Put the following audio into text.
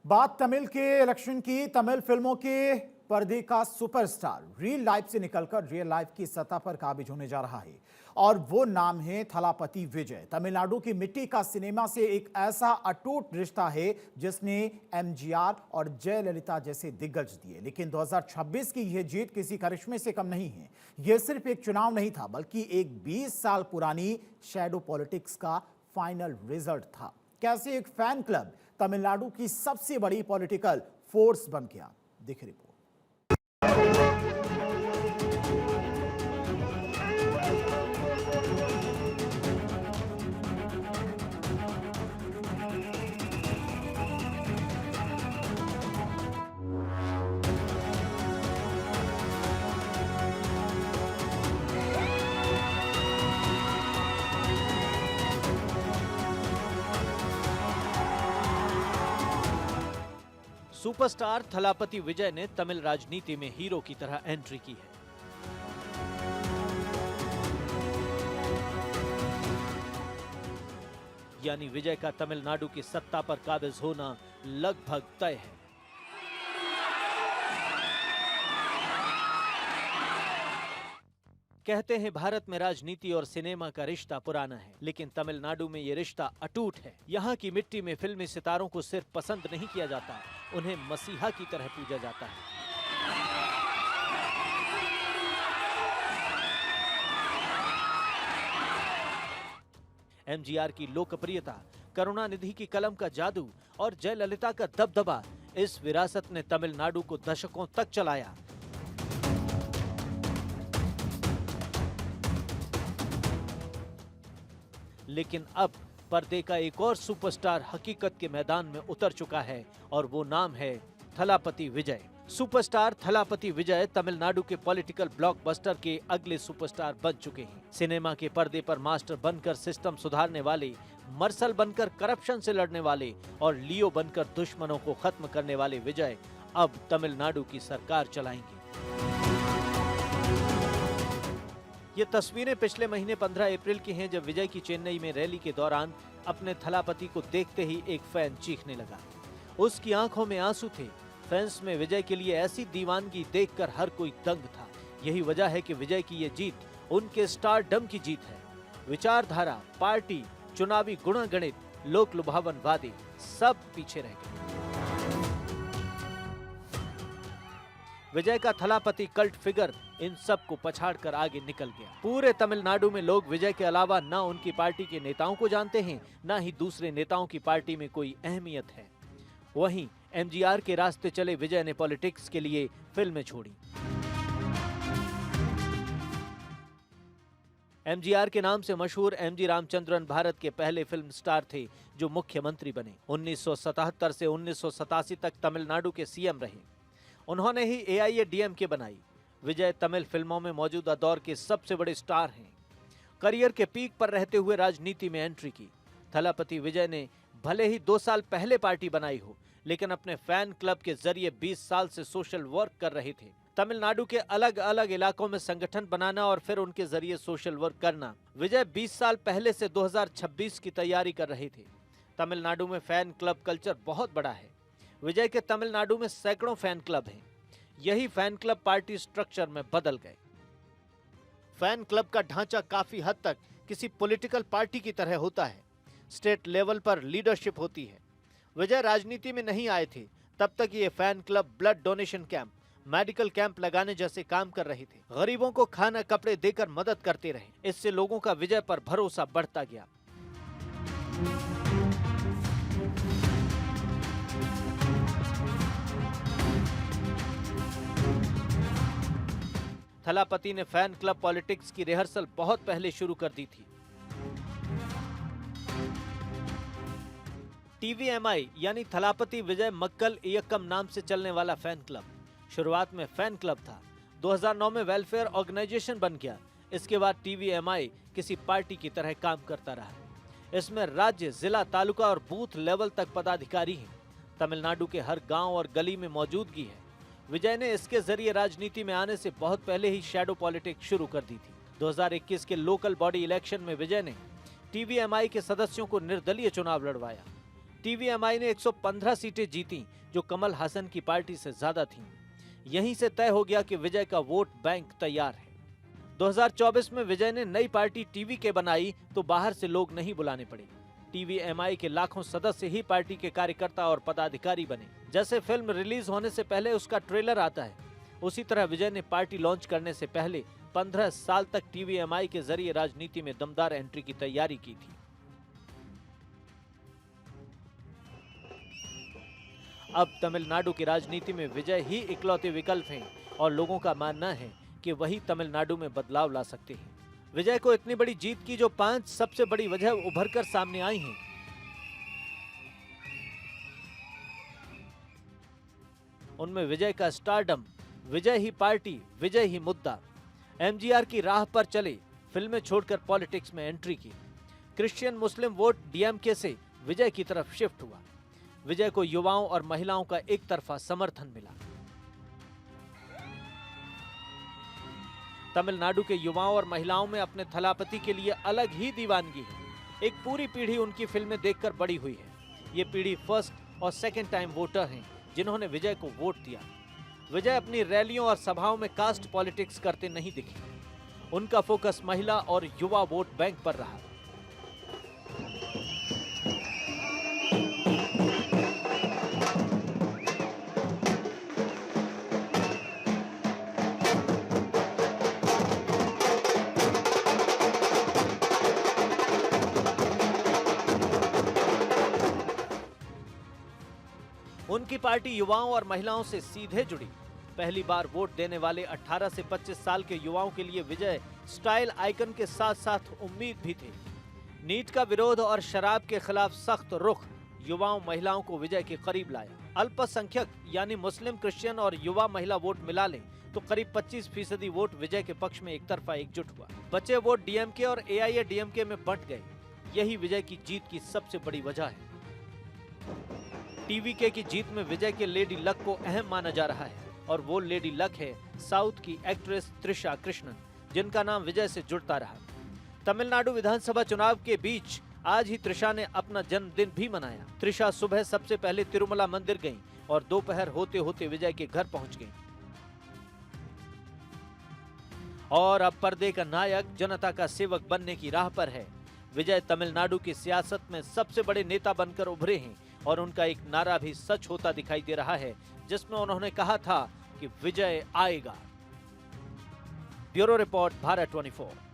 बात तमिल के इलेक्शन की। तमिल फिल्मों के पर्दे का सुपरस्टार रियल लाइफ से निकलकर रियल लाइफ की सतह पर काबिज होने जा रहा है और वो नाम है थलापति विजय। तमिलनाडु की मिट्टी का सिनेमा से एक ऐसा अटूट रिश्ता है जिसने एमजीआर और जयललिता जैसे दिग्गज दिए। लेकिन 2026 की यह जीत किसी करिश्मे से कम नहीं है। यह सिर्फ एक चुनाव नहीं था बल्कि एक 20 साल पुरानी शैडो पॉलिटिक्स का फाइनल रिजल्ट था। कैसे एक फैन क्लब तमिलनाडु की सबसे बड़ी पॉलिटिकल फोर्स बन गया, देखिए रिपोर्ट। सुपरस्टार थलापति विजय ने तमिल राजनीति में हीरो की तरह एंट्री की है। यानी विजय का तमिलनाडु की सत्ता पर काबिज होना लगभग तय है। कहते हैं भारत में राजनीति और सिनेमा का रिश्ता पुराना है, लेकिन तमिलनाडु में ये रिश्ता अटूट है। यहाँ की मिट्टी में फिल्मी सितारों को सिर्फ पसंद नहीं किया जाता, उन्हें मसीहा की तरह पूजा जाता है। एमजीआर की लोकप्रियता, करुणानिधि की कलम का जादू और जयललिता का दबदबा, इस विरासत ने तमिलनाडु को दशकों तक चलाया। लेकिन अब पर्दे का एक और सुपरस्टार हकीकत के मैदान में उतर चुका है और वो नाम है थलापति विजय। सुपरस्टार थलापति विजय तमिलनाडु के पॉलिटिकल ब्लॉकबस्टर के अगले सुपरस्टार बन चुके हैं। सिनेमा के पर्दे पर मास्टर बनकर सिस्टम सुधारने वाले, मर्सल बनकर करप्शन से लड़ने वाले और लियो बनकर दुश्मनों को खत्म करने वाले विजय अब तमिलनाडु की सरकार चलाएंगे। ये तस्वीरें पिछले महीने 15 अप्रैल की हैं, जब विजय की चेन्नई में रैली के दौरान अपने थलापति को देखते ही एक फैन चीखने लगा। उसकी आंखों में आंसू थे। फैंस में विजय के लिए ऐसी दीवानगी देखकर हर कोई दंग था। यही वजह है कि विजय की ये जीत उनके स्टारडम की जीत है। विचारधारा, पार्टी, चुनावी गुणगणित, लोक लुभावन वादे सब पीछे रह गए। विजय का थलापति कल्ट फिगर इन सब को पछाड़कर आगे निकल गया। पूरे तमिलनाडु में लोग विजय के अलावा न उनकी पार्टी के नेताओं को जानते हैं, न ही दूसरे नेताओं की पार्टी में कोई अहमियत है। वहीं एमजीआर के रास्ते चले विजय ने पॉलिटिक्स के लिए फिल्में छोड़ी। एमजीआर के नाम से मशहूर एमजी रामचंद्रन भारत के पहले फिल्म स्टार थे जो मुख्यमंत्री बने। 1977 से 1987 तक तमिलनाडु के सीएम रहे। उन्होंने ही एआईएडीएमके बनाई। विजय तमिल फिल्मों में मौजूदा दौर के सबसे बड़े स्टार हैं। करियर के पीक पर रहते हुए राजनीति में एंट्री की। थलापति विजय ने भले ही 2 साल पहले पार्टी बनाई हो, लेकिन अपने फैन क्लब के जरिए 20 साल से सोशल वर्क कर रहे थे। तमिलनाडु के अलग अलग इलाकों में संगठन बनाना और फिर उनके जरिए सोशल वर्क करना। विजय 20 साल पहले से 2026 की तैयारी कर रहे थे। तमिलनाडु में फैन क्लब कल्चर बहुत बड़ा है। विजय के तमिलनाडु में सैकड़ों फैन क्लब हैं। यही फैन क्लब पार्टी स्ट्रक्चर में बदल गए। फैन क्लब का ढांचा काफी हद तक किसी पॉलिटिकल पार्टी की तरह होता है। स्टेट लेवल पर लीडरशिप होती है। विजय राजनीति में नहीं आए थे, तब तक ये fan club blood donation camp, medical camp लगाने जैसे काम कर रहे थे। गरीबों को खाना कपड़े देकर मदद करते रहे। इससे लोगों का विजय पर भरोसा बढ़ता गया। थलापति ने फैन क्लब पॉलिटिक्स की रिहर्सल बहुत पहले शुरू कर दी थी। टीवीएमआई यानी थलापति विजय मक्कल इयक्कम नाम से चलने वाला फैन क्लब शुरुआत में फैन क्लब था। 2009 में वेलफेयर ऑर्गेनाइजेशन बन गया। इसके बाद टीवीएमआई किसी पार्टी की तरह काम करता रहा। इसमें राज्य, जिला, तालुका और बूथ लेवल तक पदाधिकारी हैं। तमिलनाडु के हर गांव और गली में मौजूदगी है। विजय ने इसके जरिए राजनीति में आने से बहुत पहले ही शैडो पॉलिटिक्स शुरू कर दी थी। 2021 के लोकल बॉडी इलेक्शन में विजय ने टीवीएमआई के सदस्यों को निर्दलीय चुनाव लड़वाया। टीवीएमआई ने 115 सीटें जीती, जो कमल हासन की पार्टी से ज्यादा थीं। यहीं से तय हो गया कि विजय का वोट बैंक तैयार है। 2024 में विजय ने नई पार्टी टीवी के बनाई तो बाहर से लोग नहीं बुलाने पड़े। टीवीएमआई के लाखों सदस्य ही पार्टी के कार्यकर्ता और पदाधिकारी बने। जैसे फिल्म रिलीज होने से पहले उसका ट्रेलर आता है, उसी तरह विजय ने पार्टी लॉन्च करने से पहले 15 साल तक टीवीएमआई के जरिए राजनीति में दमदार एंट्री की तैयारी की थी। अब तमिलनाडु की राजनीति में विजय ही इकलौते विकल्प हैं और लोगों का मानना है कि वही तमिलनाडु में बदलाव ला सकते हैं। विजय को इतनी बड़ी जीत की जो 5 सबसे बड़ी वजह उभरकर सामने आई हैं। उनमें विजय का स्टारडम, विजय ही पार्टी, विजय ही मुद्दा, एमजीआर की राह पर चले, फिल्में छोड़कर पॉलिटिक्स में एंट्री की, क्रिश्चियन मुस्लिम वोट डीएमके से विजय की तरफ शिफ्ट हुआ, विजय को युवाओं और महिलाओं का एक तरफा समर्थन मिला। तमिलनाडु के युवाओं और महिलाओं में अपने थलापति के लिए अलग ही दीवानगी है। एक पूरी पीढ़ी उनकी फिल्में देखकर बड़ी हुई है। ये पीढ़ी फर्स्ट और सेकंड टाइम वोटर हैं, जिन्होंने विजय को वोट दिया। विजय अपनी रैलियों और सभाओं में कास्ट पॉलिटिक्स करते नहीं दिखे। उनका फोकस महिला और युवा वोट बैंक पर रहा। उनकी पार्टी युवाओं और महिलाओं से सीधे जुड़ी। पहली बार वोट देने वाले 18 से 25 साल के युवाओं के लिए विजय स्टाइल आइकन के साथ साथ उम्मीद भी थे। नीट का विरोध और शराब के खिलाफ सख्त रुख युवाओं महिलाओं को विजय के करीब लाया। अल्पसंख्यक यानी मुस्लिम, क्रिश्चियन और युवा महिला वोट मिला लें तो करीब 25% वोट विजय के पक्ष में एक तरफा एकजुट हुआ। बचे वोट डीएमके और एआईएडीएमके में बंट गए। यही विजय की जीत की सबसे बड़ी वजह है। टीवीके की जीत में विजय के लेडी लक को अहम माना जा रहा है और वो लेडी लक है साउथ की एक्ट्रेस त्रिशा कृष्णन, जिनका नाम विजय से जुड़ता रहा। तमिलनाडु विधानसभा चुनाव के बीच आज ही त्रिशा ने अपना जन्मदिन भी मनाया। त्रिशा सुबह सबसे पहले तिरुमला मंदिर गईं और दोपहर होते होते विजय के घर पहुंच गईं। और अब पर्दे का नायक जनता का सेवक बनने की राह पर है। विजय तमिलनाडु की सियासत में सबसे बड़े नेता बनकर उभरे हैं और उनका एक नारा भी सच होता दिखाई दे रहा है, जिसमें उन्होंने कहा था कि विजय आएगा। Bureau report, Bharat 24।